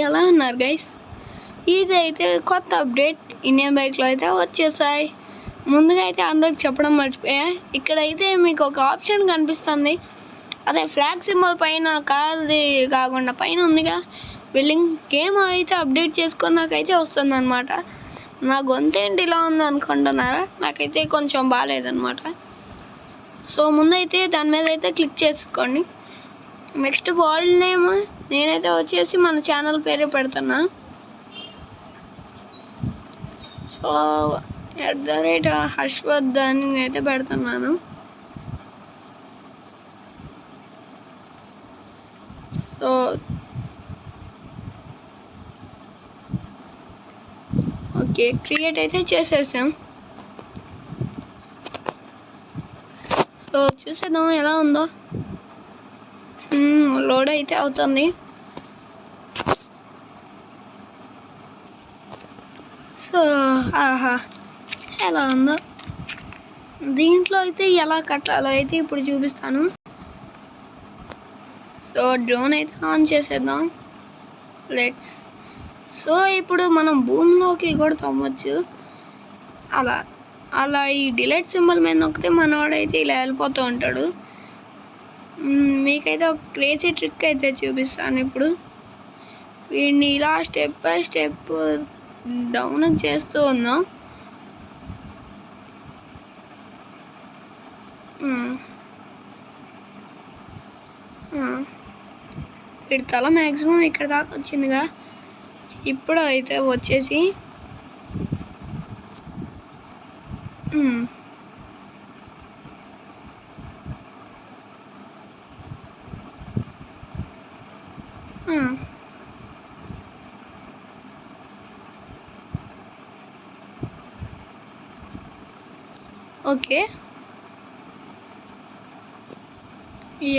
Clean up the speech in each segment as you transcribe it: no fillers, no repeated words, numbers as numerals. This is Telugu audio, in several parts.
ఎలా ఉన్నారు గైస్? ఇది అయితే కొత్త అప్డేట్ ఇండియన్ బైక్లో అయితే వచ్చేసాయి. ముందుగా అయితే అందరికి చెప్పడం మర్చిపోయా, ఇక్కడైతే మీకు ఒక ఆప్షన్ కనిపిస్తుంది. అదే ఫ్లాగ్ సింబల్ పైన కార్ది కాకుండా పైన ఉందిగా బిల్డింగ్, గేమ్ అయితే అప్డేట్ చేసుకున్నాకైతే వస్తుంది అనమాట. నా గొంతేంటి ఇలా ఉంది అనుకుంటున్నారా? నాకైతే కొంచెం బాగాలేదనమాట. సో ముందైతే దాని మీద అయితే క్లిక్ చేసుకోండి. నెక్స్ట్ వరల్డ్ నేమ్ నేనైతే వచ్చేసి మన ఛానల్ పేరే పెడుతున్నా. సో @హర్షవర్ధన్ అని అయితే పెడుతున్నాను. సో ఓకే, క్రియేట్ అయితే చేసేసాం. సో చూసేద్దాం ఎలా ఉందో. లోడ్ అయితే అవుతుంది. సో ఎలా ఉందో. దీంట్లో అయితే ఎలా కట్టాలో అయితే ఇప్పుడు చూపిస్తాను. సో డ్రోన్ అయితే ఆన్ చేసేద్దాం. సో ఇప్పుడు మనం భూమిలోకి కూడా తవ్వచ్చు. అలా ఈ డిలీట్ సింబల్ మీద నొక్కితే మనవాడైతే ఇలా వెళ్ళిపోతూ ఉంటాడు. మీకైతే ఒక క్రేజీ ట్రిక్ అయితే చూపిస్తాను ఇప్పుడు. వీడిని ఇలా స్టెప్ బై స్టెప్ డౌన్ చేస్తూ ఉన్నాం. వీడి తల మ్యాక్సిమం ఇక్కడ దాకా వచ్చిందిగా. ఇప్పుడు అయితే వచ్చేసి ఓకే,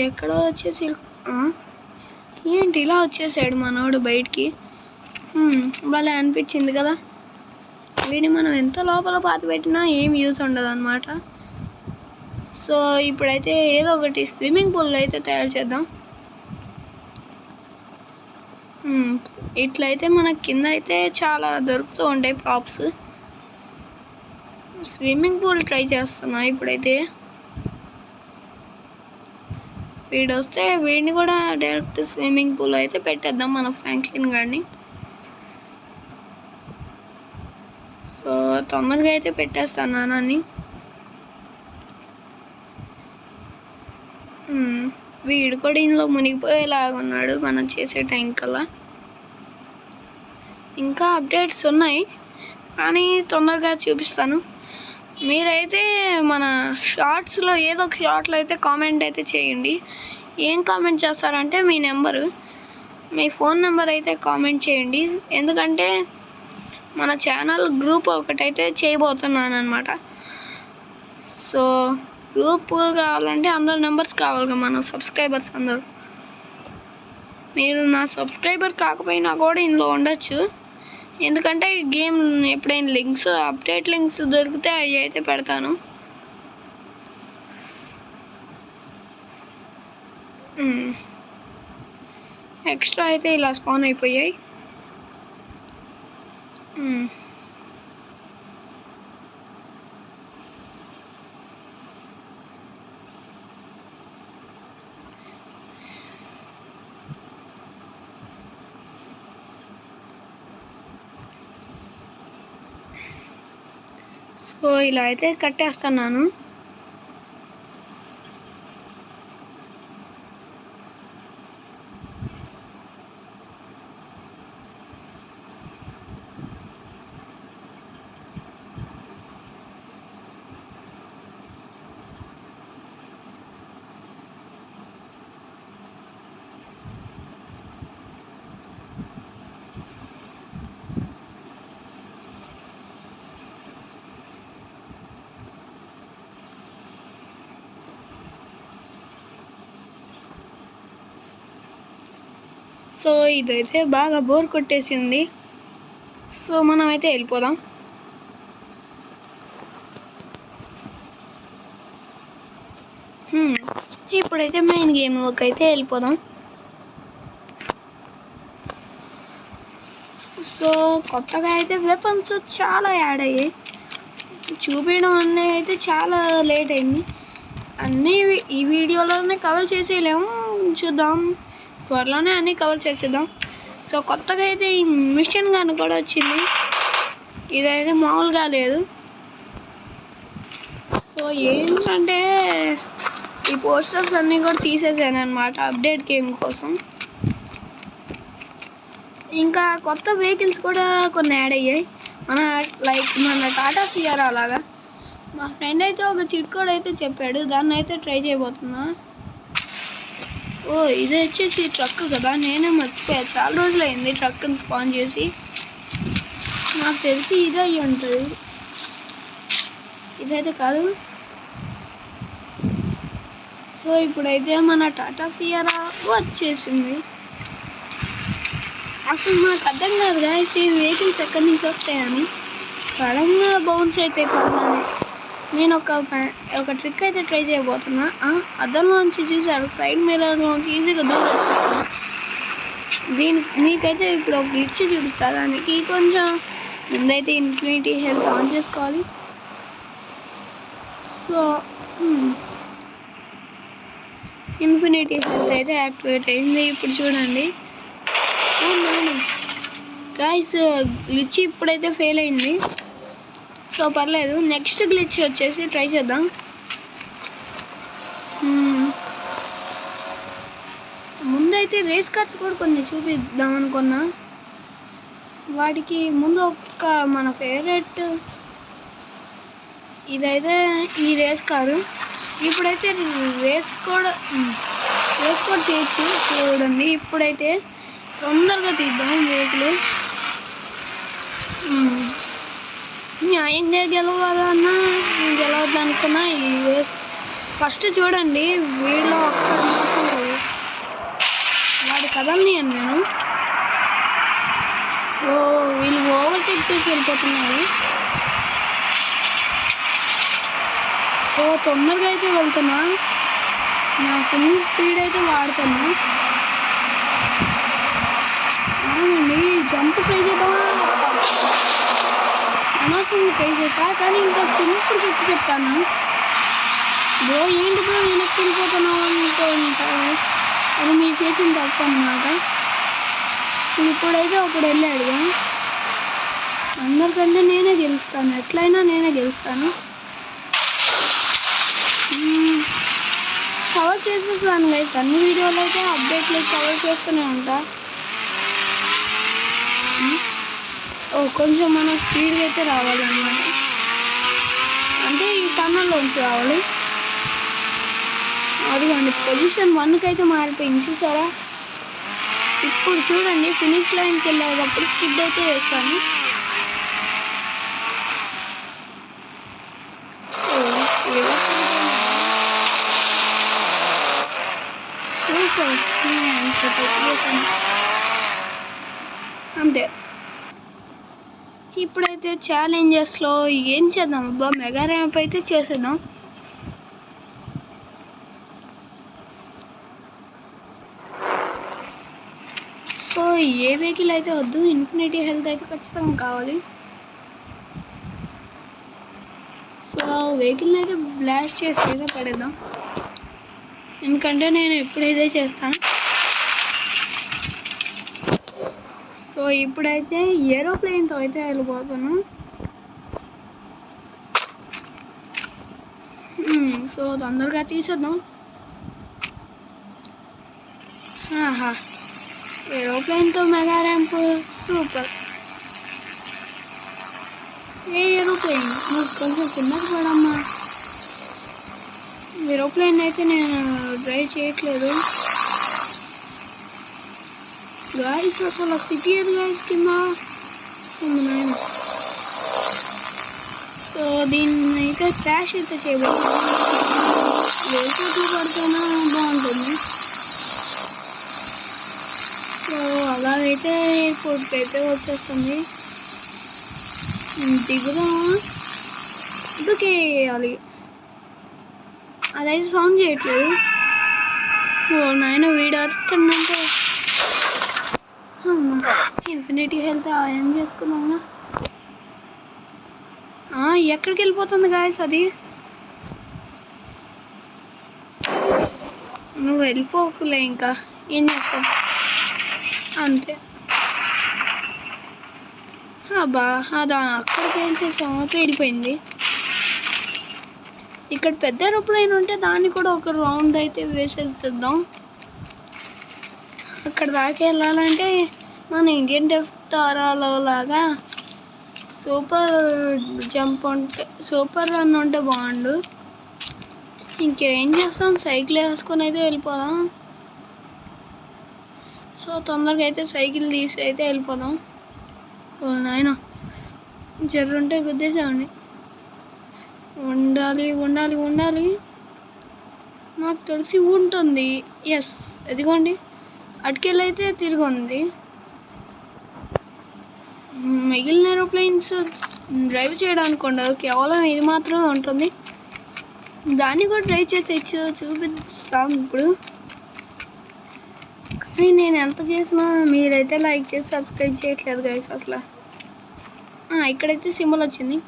ఎక్కడో వచ్చేసి ఏంటి ఇలా వచ్చేసాడు మనోడు బయటికి. భలే అనిపించింది కదా. వీడిని మనం ఎంత లోపల పాతి పెట్టినా ఏం యూస్ ఉండదు అనమాట. సో ఇప్పుడైతే ఏదో ఒకటి స్విమ్మింగ్ పూల్ అయితే తయారు చేద్దాం. ఇట్లయితే మనకి కింద అయితే చాలా దొరుకుతూ ఉంటాయి ప్రాప్స్. స్విమ్మింగ్ పూల్ ట్రై చేస్తున్నా ఇప్పుడైతే. వీడు వస్తే వీడిని కూడా డైరెక్ట్ స్విమ్మింగ్ పూల్ అయితే పెట్టేద్దాం మన ఫ్రాంక్లిన్ గాడిని. సో తొందరగా అయితే పెట్టేస్తాను నాన్నని. వీడు కూడా ఇందులో మునిగిపోయేలాగా ఉన్నాడు మనం చేసే టైం కల్లా. ఇంకా అప్డేట్స్ ఉన్నాయి కానీ తొందరగా చూపిస్తాను. మీరైతే మన షార్ట్స్లో ఏదో ఒక షార్ట్లో అయితే కామెంట్ అయితే చేయండి. ఏం కామెంట్ చేస్తారంటే మీ నెంబరు, మీ ఫోన్ నెంబర్ అయితే కామెంట్ చేయండి. ఎందుకంటే మన ఛానల్ గ్రూప్ ఒకటైతే చేయబోతున్నాను అనమాట. సో గ్రూప్ కావాలంటే అందరు నెంబర్స్ కావాలి, మన సబ్స్క్రైబర్స్ అందరూ. మీరు నా సబ్స్క్రైబర్ కాకపోయినా కూడా ఇందులో ఉండొచ్చు. ఎందుకంటే గేమ్ ఎప్పుడైనా లింక్స్, అప్డేట్ లింక్స్ దొరికితే అవి అయితే పెడతాను. ఎక్స్ట్రా అయితే ఇలా స్పాన్ అయిపోయాయి. సో ఇలా అయితే కట్టేస్తున్నాను. సో ఇదైతే బాగా బోర్ కొట్టేసింది. సో మనం అయితే వెళ్ళిపోదాం. ఇప్పుడైతే మెయిన్ గేమ్లోకి అయితే వెళ్ళిపోదాం. సో కొత్తగా అయితే వెపన్స్ చాలా యాడ్ అయ్యాయి. చూపించడం అనేది అయితే చాలా లేట్ అయింది. అన్నీ ఈ వీడియోలోనే కవర్ చేసేయలేము, చూద్దాం త్వరలోనే అన్నీ కవర్ చేసేద్దాం. సో కొత్తగా అయితే ఈ మిషన్ గన్ కూడా వచ్చింది. ఇదైతే మామూలుగా లేదు. సో ఏంటంటే ఈ పోస్టర్స్ అన్నీ కూడా తీసేసాను అనమాట అప్డేట్ గేమ్ కోసం. ఇంకా కొత్త వెహికల్స్ కూడా కొన్ని యాడ్ అయ్యాయి. మన టాటా సియారా అలాగా. మా ఫ్రెండ్ అయితే ఒక చిట్ కోడ్ అయితే చెప్పాడు, దాన్ని అయితే ట్రై చేయబోతున్నా. ఓ ఇది వచ్చేసి ట్రక్ కదా, నేనే మర్చిపోయా. చాలా రోజులు అయింది ట్రక్ని స్పాన్ చేసి. నాకు తెలిసి ఇదే అయ్యి ఉంటుంది, ఇదైతే కాదు. సో ఇప్పుడైతే మన టాటా సియారా వచ్చేసింది. అసలు నాకు అర్థం కాదు గాయ్స్, ఈ వెహికల్స్ ఎక్కడి నుంచి వస్తాయని. సడన్గా బౌన్స్ అయితే పడగానే నేను ఒక ట్రిక్ అయితే ట్రై చేయబోతున్నా. అద్దంలోంచి చూసారు, సైడ్ మిర్రర్లోంచి ఈజీగా దూరం వచ్చేసాను. మీకైతే ఇప్పుడు ఒక గ్లిచ్ చూపిస్తా. దానికి కొంచెం ముందైతే ఇన్ఫినిటీ హెల్త్ ఆన్ చేసుకోవాలి. సో ఇన్ఫినిటీ హెల్త్ అయితే యాక్టివేట్ అయింది. ఇప్పుడు చూడండి గాయ్స్, గ్లిచ్ ఇప్పుడైతే ఫెయిల్ అయింది. సో పర్లేదు, నెక్స్ట్ గ్లిచ్ వచ్చేసి ట్రై చేద్దాం. ముందైతే రేస్ కార్స్ కూడా కొన్ని చూపిద్దాం అనుకున్నా. వాటికి ముందు మన ఫేవరెట్ ఇదైతే ఈ రేస్ కారు. ఇప్పుడైతే రేస్ కూడా చేయొచ్చు. చూడండి ఇప్పుడైతే తొందరగా తీద్దాం వెహికల్. న్యాయంగా గెలవాలన్నా గెలవద్దు అనుకున్నా ఈ రేస్. ఫస్ట్ చూడండి వీడిలో వాడి కదల్ని అని నేను. సో వీళ్ళు ఓవర్టేక్ చేసి వెళ్ళిపోతున్నారు. సో తొందరగా అయితే వెళ్తున్నా, నా ఫుల్ స్పీడ్ అయితే వాడుతున్నా. అవునండి, జంప్ ట్రై చేద్దామా, అనవసరంగా ట్రై చేసా. కానీ ఇంకా సింపుల్ చెప్తాను బ్రో. ఏంటి బ్రో వెనక్కి వెళ్ళిపోతున్నావు అనుకుంటా, అది మీరు చేసిన తప్పు అన్నమాట. ఇప్పుడైతే ఒకడు వెళ్ళాడు, అందరికంటే నేనే గెలుస్తాను, ఎట్లయినా నేనే గెలుస్తాను. కవర్ చేసేసాను గైస్, అన్ని వీడియోలు అయితే అప్డేట్లు కవర్ చేస్తూనే ఉంటా. కొంచెం మనం స్పీడ్గా అయితే రావాలన్నమాట, అంటే ఈ టన్నల్లోంచి రావాలి. అదిగోండి పొజిషన్ 1కి అయితే మారిపోయింది చూసారా. ఇప్పుడు చూడండి ఫినిష్ లైన్కి వెళ్ళేటప్పుడు స్కిడ్ అయితే వేస్తాను. అంతే. ఇప్పుడైతే ఛాలెంజెస్లో ఏం చేద్దాం అబ్బా, మెగా ర్యాంప్ అయితే చేసేద్దాం. సో ఏ వెహికల్ అయితే వద్దు, ఇన్ఫినిటీ హెల్త్ అయితే ఖచ్చితంగా కావాలి. సో వెహికల్ని అయితే బ్లాస్ట్ చేసి అయితే పడేద్దాం, ఎందుకంటే నేను ఎప్పుడైతే చేస్తాను. సో ఇప్పుడైతే ఏరోప్లేన్తో అయితే వెళ్ళిపోతాను. సో తొందరగా తీసేద్దాం. ఏరోప్లేన్తో మెగా ర్యాంప్ సూపర్. ఏ ఏరోప్లేన్ నువ్వు కొంచెం కిందకి పడమ్మా. ఏరోప్లేన్ అయితే నేను డ్రైవ్ చేయట్లేదు గాయస్. అసలు సిటీ అది గాయస్ కింద నాయన. సో దీన్ని అయితే క్రాష్ అయితే చేయబోతున్నాను. ఎయిర్పోర్ట్లో పడితేనే బాగుంటుంది. సో అలాగైతే ఎయిర్పోర్ట్కి అయితే వచ్చేస్తుంది. దిగుదామా, దుకేయాలి. అదైతే సౌండ్ చేయట్లేదు. ఓ నాయన వీడు అరుస్తుందంటే ఇన్ఫినిటీ హెల్త్ ఏం చేసుకున్నాము. ఎక్కడికి వెళ్ళిపోతుంది గాయస్ అది? నువ్వు వెళ్ళిపోకులే, ఇంకా ఏం చేస్తావు అంతే. అబ్బా అదా అక్కడికి ఏం చేసాము, పేడిపోయింది. ఇక్కడ పెద్ద ఏరోప్లేన్ ఉంటే దాన్ని కూడా ఒక రౌండ్ అయితే వేసేద్దాం. అక్కడ దాకా వెళ్ళాలంటే మన ఇండియన్ డెఫ్టారాలో లాగా సూపర్ జంప్ ఉంటే, సూపర్ రన్ ఉంటే బాగుండు. ఇంకేం చేస్తాం, సైకిల్ వేసుకొని అయితే వెళ్ళిపోదాం. సో తొందరగా అయితే సైకిల్ తీసి అయితే వెళ్ళిపోదాం. ఓ నాయన, జర్రుంటే గుద్దేసామండి. ఉండాలి ఉండాలి ఉండాలి, నాకు తెలిసి ఉంటుంది. ఎస్, ఎదిగోండి, అటుకెళ్ళి అయితే తిరిగి ఉంది. మిగిలిన ఏరోప్లేన్స్ డ్రైవ్ చేయడానికి ఉండదు, కేవలం ఇది మాత్రమే ఉంటుంది. దాన్ని కూడా డ్రైవ్ చేసి చూపిస్తాం ఇప్పుడు. కానీ నేను ఎంత చేసినా మీరైతే లైక్ చేసి సబ్స్క్రైబ్ చేయట్లేదు గైస్ అసలు. ఇక్కడైతే సింబల్ వచ్చింది.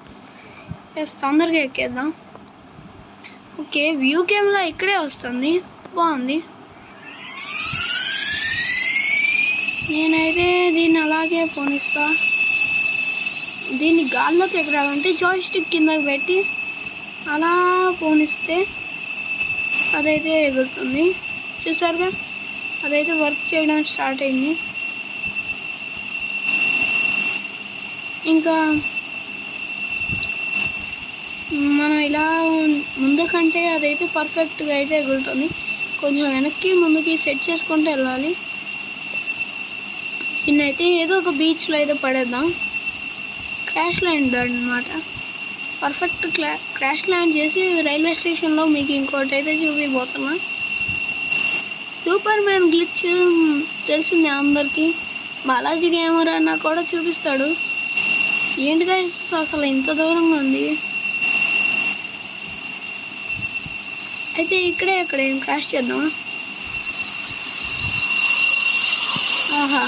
ఎస్, తొందరగా ఎక్కేద్దాం. ఓకే, వ్యూ కెమెరా ఇక్కడే వస్తుంది, బాగుంది. నేనైతే దీన్ని అలాగే పోనిస్తా. దీన్ని గాల్లోకి ఎగరాలంటే జాయ్ స్టిక్ కిందకి పెట్టి అలా పోనిస్తే అదైతే ఎగురుతుంది. చూసారుగా, అదైతే వర్క్ చేయడం స్టార్ట్ అయింది. ఇంకా మనం ఇలా ముందుకంటే అదైతే పర్ఫెక్ట్గా అయితే ఎగురుతుంది. కొంచెం వెనక్కి ముందుకి సెట్ చేసుకుంటూ వెళ్ళాలి. నిన్నైతే ఏదో ఒక బీచ్లో అయితే పడేద్దాం. క్రాష్ ల్యాండ్ అన్నమాట. పర్ఫెక్ట్ క్రాష్ ల్యాండ్ చేసి రైల్వే స్టేషన్లో మీకు ఇంకోటి అయితే చూపిపోతున్నా. సూపర్ మ్యాన్ గ్లిచ్ తెలిసిందే అందరికీ. బాలాజీ గేమర్ అన్న కూడా చూపిస్తాడు. ఏంటి గైస్ అసలు ఇంత దూరంగా ఉంది? అయితే ఇక్కడే క్రాష్ చేద్దాం. ఆహా,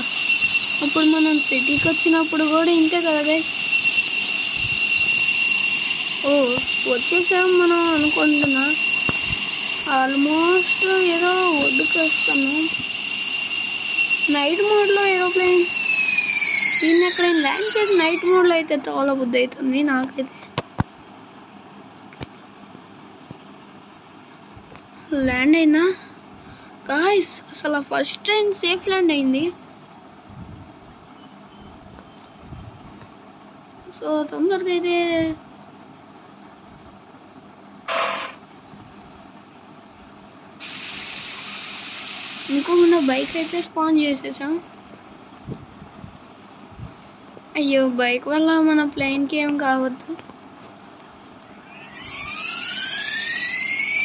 అప్పుడు మనం సిటీకి వచ్చినప్పుడు కూడా ఇంతే కదా గైస్. ఓ, వచ్చేసాం మనం అనుకుంటున్నా. ఆల్మోస్ట్ ఏదో ఒడ్డుకి వస్తాము. నైట్ మోడ్లో ఏరోప్లేన్ దీన్ని ఎక్కడైనా ల్యాండ్ చేసి నైట్ మోడ్లో అయితే తోల బుద్ధి అవుతుంది నాకైతే. ల్యాండ్ అయిందా గాయ్స్? అసలు ఫస్ట్ టైం సేఫ్ ల్యాండ్ అయింది. సో తొందరగా అయితే ఇంకొక బైక్ అయితే స్పాన్ చేసేసాం. అయ్యో, బైక్ వల్ల మన ప్లేన్కి ఏం కావద్దు.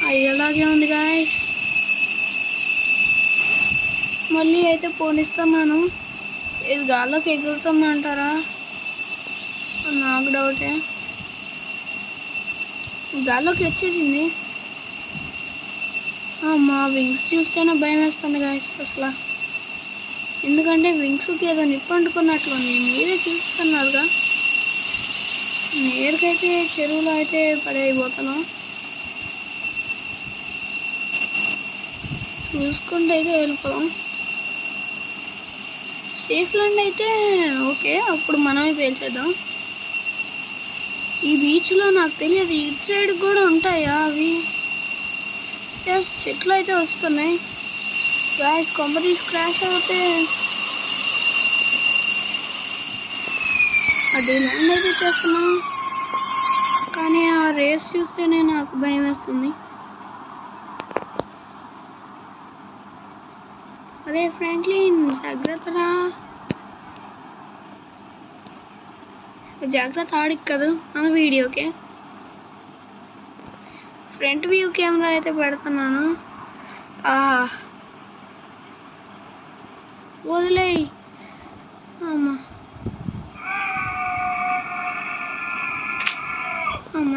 అయ్యేలాగే ఉంది గాయ్స్. మళ్ళీ అయితే పోనిస్తున్నాను. ఇది గాల్లోకి ఎగురుతుందంటారా? నాకు డౌటే. గాల్లోకి వచ్చేసింది. మా వింగ్స్ చూస్తేనే భయం వేస్తుంది గాయస్ అసలు. ఎందుకంటే వింగ్స్కి ఏదో నిప్పు అంటుకున్నట్లుంది. మీరే చూస్తున్నారుగా. నేరుకైతే చెరువులో అయితే పడైపోతున్నాం. చూసుకుంటే అయితే వెళ్ళిపోదాం. సేఫ్ ల్యాండ్ అయితే ఓకే, అప్పుడు మనమే పేల్చేద్దాం. ఈ బీచ్లో నాకు తెలియదు ఇటు సైడ్ కూడా ఉంటాయా అవి. చెట్లు అయితే వస్తున్నాయి గాయస్. కొమ్మ తీసి క్రాష్ అవుతే అది ల్యాండ్ అయితే చేస్తున్నాం. కానీ ఆ రేస్ చూస్తేనే నాకు భయం వేస్తుంది. అరే ఫ్రాంక్లిన్, జాగ్రత్త ఆడికి కదా మన వీడియోకే. ఫ్రంట్ వ్యూ కెమెరా అయితే పెడుతున్నాను. వదిలేయి. అమ్మ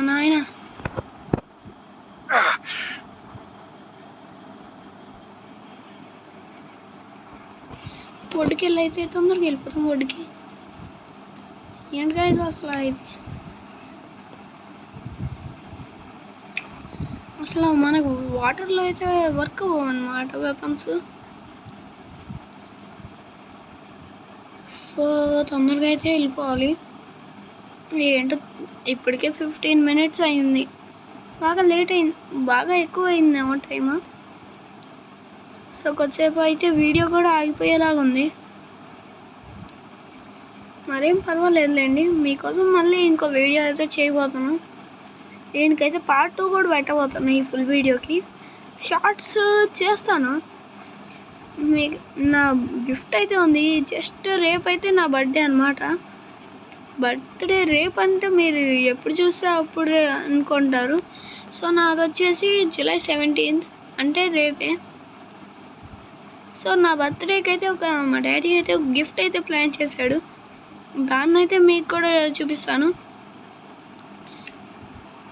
నాయన, ఒడ్డుకి అయితే తొందరగా వెళ్ళిపోతాం. ఒడ్డుకి ఏంటి గైస్ అసలు ఇది అసలు మనకు వాటర్లో అయితే వర్క్ అవ్వన్నమాట వెపన్స్. సో తొందరగా అయితే వెళ్ళిపోవాలి. ఏంటో ఇప్పటికే 15 minutes అయింది. బాగా లేట్ అయింది, బాగా ఎక్కువ అయిందేమో టైము. సో కొద్దిసేపు అయితే వీడియో కూడా ఆగిపోయేలాగా ఉంది. మరేం పర్వాలేదులేండి, మీకోసం మళ్ళీ ఇంకో వీడియో అయితే చేయబోతున్నాను. దీనికైతే part 2 కూడా పెట్టబోతున్నాను. ఈ ఫుల్ వీడియోకి షార్ట్స్ చేస్తాను. మీకు నా గిఫ్ట్ అయితే ఉంది. జస్ట్ రేపైతే నా బర్త్డే అనమాట. బర్త్డే రేపు అంటే మీరు ఎప్పుడు చూస్తే అప్పుడు అనుకుంటారు. సో నాది వచ్చేసి July 17th, అంటే రేపే. సో నా బర్త్డేకి అయితే మా డాడీ అయితే ఒక గిఫ్ట్ అయితే ప్లాన్ చేశాడు. దాన్ని అయితే మీకు కూడా చూపిస్తాను.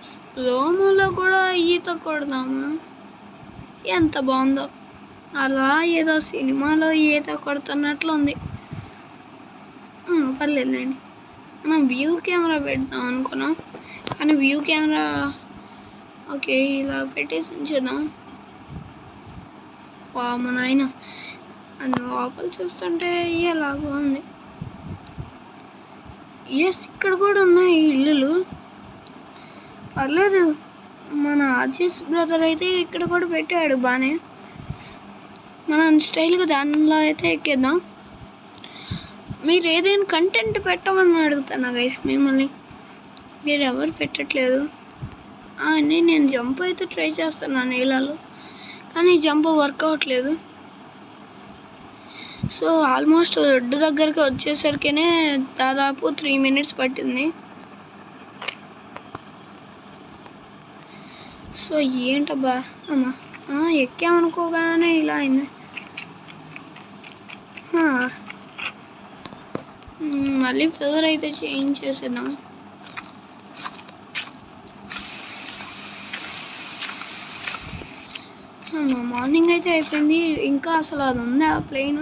స్లోమోలో కూడా ఈత కొడదాము, ఎంత బాగుందో. అలా ఏదో సినిమాలో ఈత కొడుతున్నట్లు ఉంది. పర్లేదులేండి, మనం వ్యూ కెమెరా పెడదాం అనుకున్నాం, కానీ వ్యూ కెమెరా ఓకే ఇలా పెట్టేసి ఉంచేద్దాం. మా నాయన అది లోపల చూస్తుంటే ఎలాగో ఉంది. ఎస్, ఇక్కడ కూడా ఉన్నాయి ఇల్లులు. పర్లేదు, మన అజీస్ బ్రదర్ అయితే ఇక్కడ కూడా పెట్టాడు బాగానే. మనం స్టైల్గా దానిలో అయితే ఎక్కేద్దాం. మీరు ఏదైనా కంటెంట్ పెట్టమని అడుగుతాను గైస్ మిమ్మల్ని, మీరు ఎవరు పెట్టట్లేదు. నేను జంప్ అయితే ట్రై చేస్తున్నాను నీళ్ళలో, కానీ జంప్ వర్క్ అవ్వట్లేదు. సో ఆల్మోస్ట్ ఒడ్డు దగ్గరికి వచ్చేసరికినే దాదాపు 3 minutes పట్టింది. సో ఏంటబ్బా అమ్మా, ఎక్కామనుకోగానే ఇలా అయింది. మళ్ళీ ఫెదర్ అయితే చేంజ్ చేసేద్దాం. మార్నింగ్ అయితే అయిపోయింది, ఇంకా అసలు అది ఉందా ప్లేన్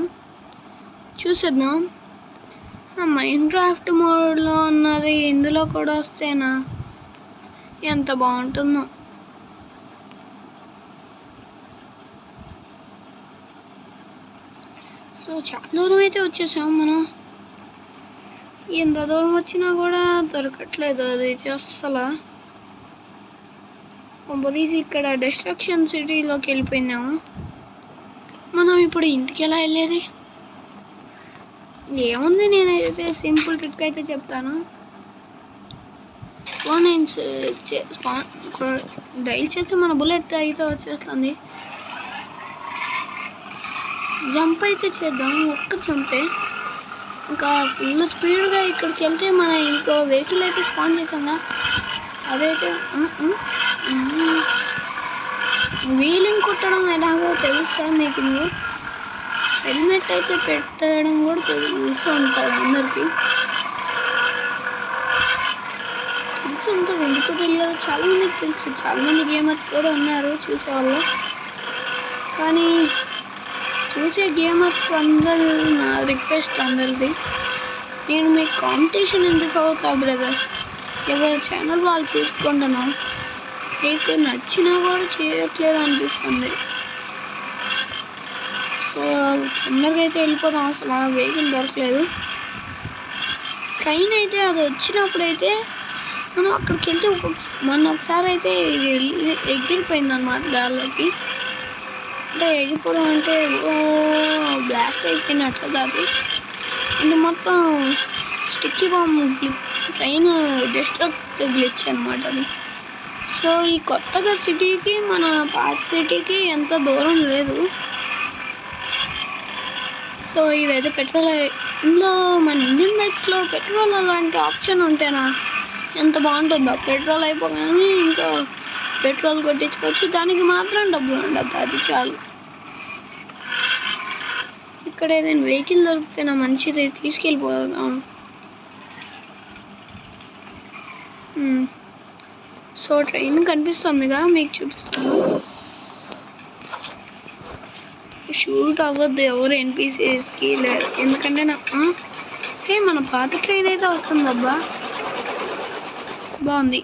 చూసేద్దాం. మైన్క్రాఫ్ట్ మోడ్లో ఉన్నది ఇందులో కూడా వస్తేనా ఎంత బాగుంటుందో. సో చాలా దూరం అయితే వచ్చేసాము మనం. ఎంత దూరం వచ్చినా కూడా దొరకట్లేదు అది అసలు. కొంపదీసి ఇక్కడ డిస్ట్రక్షన్ సిటీలోకి వెళ్ళిపోయినాము. మనం ఇప్పుడు ఇంటికి ఎలా వెళ్ళేది? ఏముంది, నేనైతే సింపుల్ ట్రిక్ అయితే చెప్తాను. డైల్ చేస్తే మన బుల్లెట్ అయితే వచ్చేస్తుంది. జంప్ అయితే చేద్దాం, ఒక్క జంపే. ఇంకా ఫుల్ స్పీడ్గా ఇక్కడికి వెళ్తే మన ఇంకో వెహికల్ అయితే స్పాన్ చేసాంగా, అదైతే వీలింగ్ కొట్టడం ఎలాగో తెలుసా మీకు? హెల్మెట్ అయితే పెట్టడం కూడా తెలిసి ఉంటుంది అందరికీ, తెలిసి ఉంటుంది. ఎందుకు తెలియదు, చాలామందికి తెలుసు. చాలామంది గేమర్స్ కూడా ఉన్నారు చూసేవాళ్ళు. కానీ చూసే గేమర్స్ అందరూ నా రిక్వెస్ట్ అందరిది, నేను మీకు కాంపిటీషన్ ఎందుకు అవుతా బ్రదర్? ఎవరి ఛానల్ వాళ్ళు చూసుకుంటున్నాం, మీకు నచ్చినా కూడా చేయట్లేదు అనిపిస్తుంది. సో తొందరగా అయితే వెళ్ళిపోతాం. అసలు ఆ వెహికల్ దొరకలేదు. ట్రైన్ అయితే అది వచ్చినప్పుడైతే మనం అక్కడికి వెళ్తే ఒకసారి అయితే ఎగిరిపోయింది అనమాట గాల్లోకి. అంటే ఎగిరిపోవడం అంటే బ్లాస్ట్ అయిపోయినట్లు కాదు, అంటే మొత్తం sticky bomb train destruct glitch అనమాట అది. సో ఈ కొత్తగా సిటీకి మన పాత సిటీకి ఎంత దూరం లేదు. సో ఇదైతే పెట్రోల్. ఇందులో మన ఇండియన్ బైక్స్లో పెట్రోల్ అలాంటి ఆప్షన్ ఉంటేనా ఎంత బాగుంటుందో. పెట్రోల్ అయిపోగానే ఇంకా పెట్రోల్ కొట్టించుకొచ్చి దానికి మాత్రం డబ్బులు ఉండదు, అది చాలు. ఇక్కడ ఏదైనా వెహికల్ దొరికితేనా మంచిది, తీసుకెళ్ళిపోదాం. సో ట్రైన్ కనిపిస్తుందిగా, మీకు చూపిస్తాను. షూట్ అవ్వద్దు ఎవరు ఎన్పిసిఎస్కి లేదు, ఎందుకంటే మన పాత ట్రైన్ అయితే వస్తుంది అబ్బా, బాగుంది.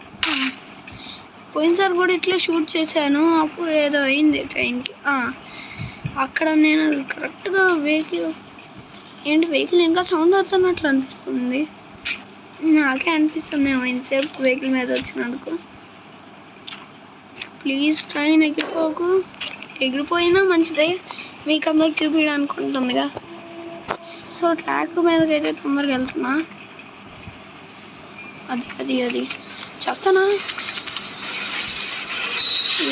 పోయినసారి కూడా ఇట్లా షూట్ చేశాను, అప్పుడు ఏదో అయింది ట్రైన్కి. అక్కడ నేను కరెక్ట్గా వెహికల్ ఇంకా సౌండ్ అవుతున్నట్లు అనిపిస్తుంది, నాకే అనిపిస్తుంది ఇంతసేపు వెహికల్ మీద వచ్చినందుకు. ప్లీజ్ ట్రైన్ ఎగిరిపోకు, ఎగిరిపోయినా మంచిదే, మీకు అందరికి చూపించడానికి ఉంటుందిగా. సో ట్రాక్ మీదకి అయితే తొందరగా వెళ్తున్నా. అది చెప్తానా,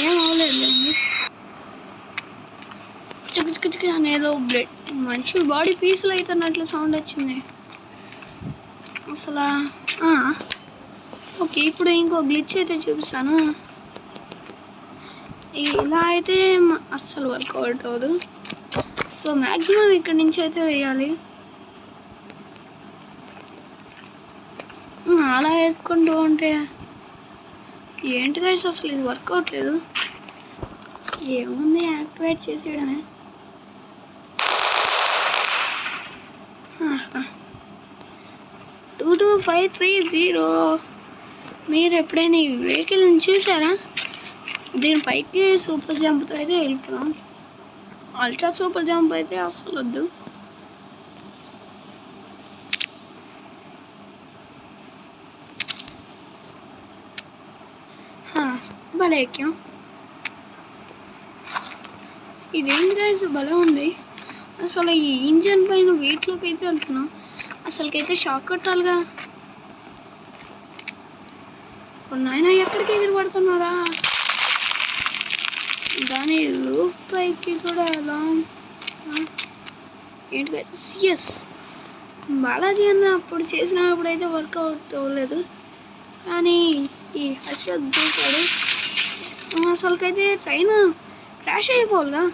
ఏం అవ్వలేదు. చిక్కి అనేదో బ్లడ్ మనిషి బాడీ పీసులు అవుతున్నట్లు సౌండ్ వచ్చింది అసలు. ఓకే, ఇప్పుడు ఇంకో గ్లిచ్ అయితే చూపిస్తాను. ఇలా అయితే అస్సలు వర్కౌట్ అవ్వదు. సో మ్యాక్సిమం ఇక్కడి నుంచి అయితే వేయాలి. అలా వేసుకుంటూ ఉంటే ఏంటి గైస్, అసలు ఇది వర్కౌట్ లేదు. ఏముంది, యాక్టివేట్ చేసేయడమే. 22530. మీరు ఎప్పుడైనా ఈ వెహికల్ని చూసారా? దీనిపైకి సూపర్ జంప్తో అయితే వెళ్ళిపోదాం. అల్ట్రా సూపర్ జంప్ అయితే అస్సలు వద్దు. భలే ఎక్కాం. ఇదేం గైస్ భలే ఉంది. అసలు ఈ ఇంజన్ పైన వెయిట్లోకి అయితే వెళ్తున్నాం, అసలుకైతే షాక్ కొట్టాలిగా. నాయన ఎక్కడికి ఎగిరి పడుతున్నారా? దాని రూఫ్ పైకి కూడా ఎలా ఏంటి గైస్. ఎస్, బాలాజీ అన్న అప్పుడు చేసినప్పుడు అయితే వర్కౌట్ అవ్వలేదు, కానీ ఈ హర్షద్ చేశాడు. అసలుకైతే ట్రైన్ క్రాష్ అయిపోవాలిగా.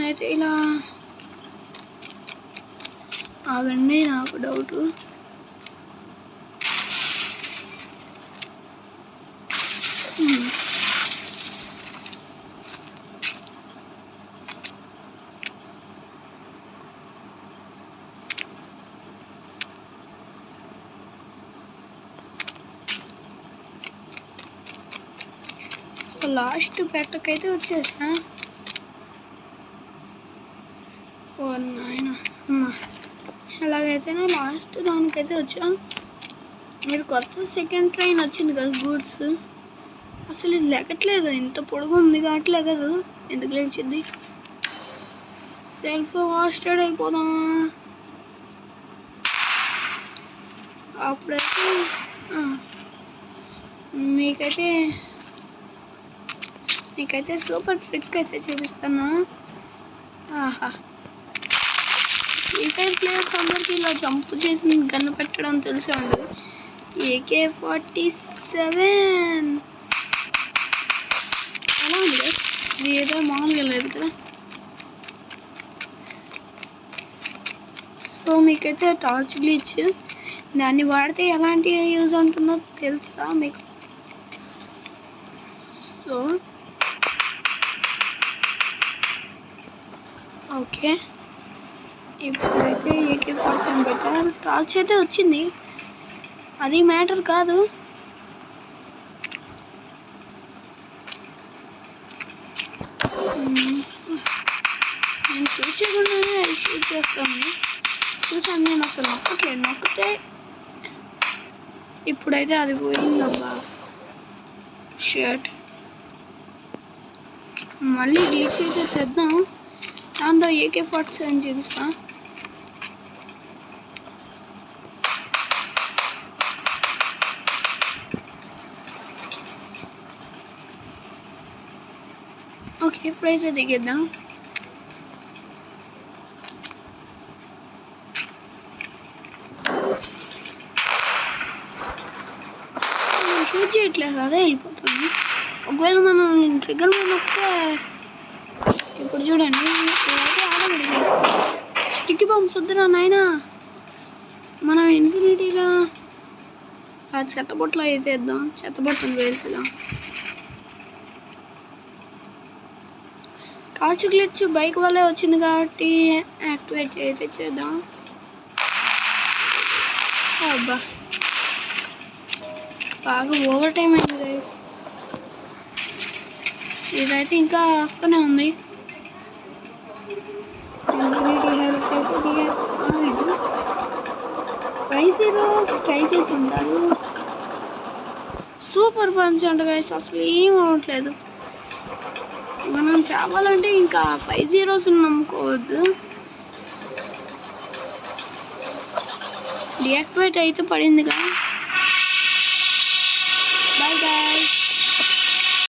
అయితే ఇలా ఆగండి, నాకు డౌట్. సో లాస్ట్ పెట్టకైతే వచ్చేసా. ఓ నాయన, ఎలాగైతేనే లాస్ట్ దానికైతే వచ్చాం. మీరు కొత్త సెకండ్ ట్రైన్ వచ్చింది కదా గూడ్స్, అసలు ఇది లెగట్లేదు. ఇంత పొడుగు ఉంది కాబట్టి లెగదు. ఎందుకు లేచింది? Self hosted అయిపోదామా? అప్పుడైతే మీకైతే సూపర్ ట్రిక్ అయితే చూపిస్తాను. ఫ్రీ ఫైర్ ప్లేయర్స్ అందరికీ ఇలా జంప్ చేసి గన్ను పెట్టడం తెలిసే ఉండదు. AK-47 ఎలా ఉంది? ఇది ఏదో మామూలుగా లేదు కదా. సో మీకైతే టార్చ్ గ్లిచ్, దాన్ని వాడితే ఎలాంటి యూజ్ ఉంటుందో తెలుసా మీకు? సో ఓకే, ఇప్పుడైతే AK-47 పెట్టాలి. టార్చ్ అయితే వచ్చింది, అది మ్యాటర్ కాదు. నేను చూసేకుండానే షూట్ చేస్తాను. చూసాను నేను, అసలు నొక్కట్లేదు. నొక్కితే ఇప్పుడైతే అది పోయిందబ్బా. షర్ట్ మళ్ళీ గ్లిచ్ అయితే తెద్దాం. దాంతో AK-47 చూపిస్తా. Okay, praise దిగేద్దాం. షూట్ చేయట్లేదు, అదే వెళ్ళిపోతుంది. ఒకవేళ మనం ట్రిగ్గర్ మీద నొక్కితే, ఇప్పుడు చూడండి, ఆడబడి స్టిక్కీ బాంబ్స్ వద్దురా నాయన. మనం ఇన్ఫినిటీగా ఆ చెత్తబొట్లో అయితే ఇద్దాం, చెత్తబొట్టను వేల్చుదాం. టార్చ్ గ్లిచ్ బైక్ వల్లే వచ్చింది కాబట్టి యాక్టివేట్ అయితే చేద్దాం. అబ్బా బాగా ఓవర్ టైం అయింది గైస్. ఇదైతే ఇంకా వస్తూనే ఉంది. హెల్ప్ అయితే 5 ట్రై చేసి ఉంటారు. సూపర్ పంచ్ అంట గైస్, అసలు ఏం అవ్వట్లేదు. మనం చావాలంటే ఇంకా 5 నమ్ముకోవద్దు. డియాక్టివేట్ అయితే పడిందిగా. Bye bye.